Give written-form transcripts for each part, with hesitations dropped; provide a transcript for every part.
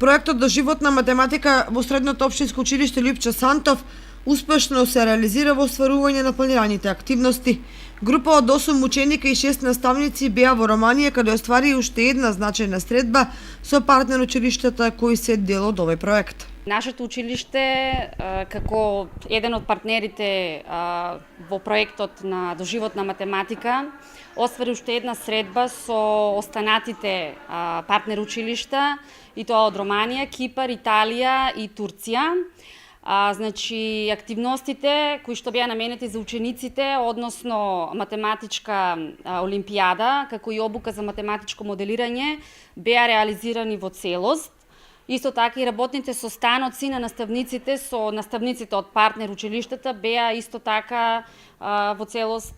Проектот Доживотна математика во Средното општинско училиште Лјупчо Сантов успешно се реализира во остварување на планираните активности. Група од 8 ученика и 6 наставници беа во Романија каде оствари уште една значајна средба со партнер училиштата кои се дел од овој проект. Нашето училиште, како еден од партнерите во проектот на Доживотна математика, оствари уште една средба со останатите партнер училишта, и тоа од Романија, Кипар, Италија и Турција. Значи, активностите кои што беа наменети за учениците, односно математичка олимпијада, како и обука за математичко моделирање, беа реализирани во целост. Исто така и работните состаноци на наставниците со наставниците од партнер училиштата беа исто така во целост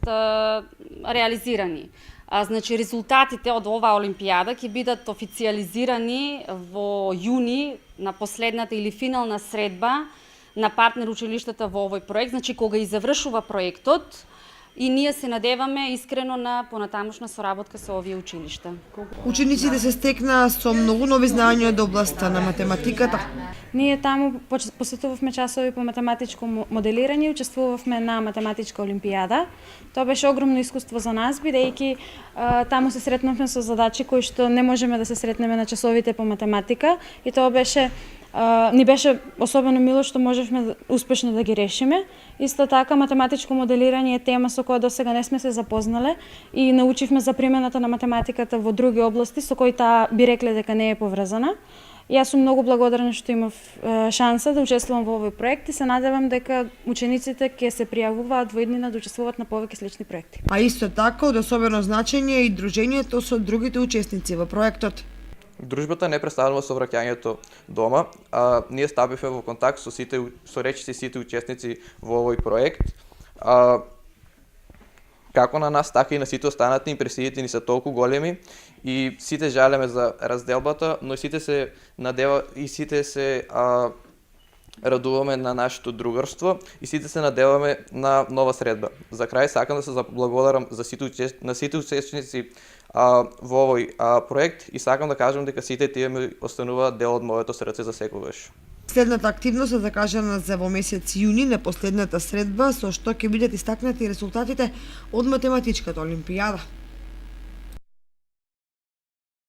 реализирани. Значи, резултатите од оваа олимпијада ќе бидат официализирани во јуни на последната или финална средба на партнер училиштата во овој проект, значи кога и завршува проектот, и ние се надеваме искрено на понатамошна соработка со овие училишта. Учениците се стекнаа со многу нови знаења од областта на математиката. Ние таму посетувавме часови по математичко моделирање, учествувавме на математичка олимпијада. Тоа беше огромно искуство за нас, бидејќи таму се сретнавме со задачи кои што не можеме да се сретнеме на часовите по математика, и тоа ни беше особено мило што можевме успешно да ги решиме. Исто така, математичко моделирање е тема со која досега не сме се запознале и научивме за примената на математиката во други области со кои таа би рекле дека не е поврзана. И јас сум многу благодарна што имав шанса да учествувам во овој проект и се надевам дека учениците ќе се пријавуваат во иднина да учествуваат на повеќе слични проекти. А исто така, од особено значење и дружењето со другите учесници во проектот. Дружбата не престанува со враќањето дома, а ние стапивме во контакт со речиси сите учесници во овој проект. Како на нас, така и на сите останати, импресиите ни се толку големи и сите жалеме за разделбата, но сите се радуваме на нашето другарство и сите се надеваме на нова средба. За крај сакам да се заблагодарам на сите учесници во овој проект и сакам да кажам дека сите тие ми остануваат дел од моето срце за секогаш. Следната активност е закажана за во месец јуни на последната средба, со што ќе бидат истакнати резултатите од математичката олимпијада.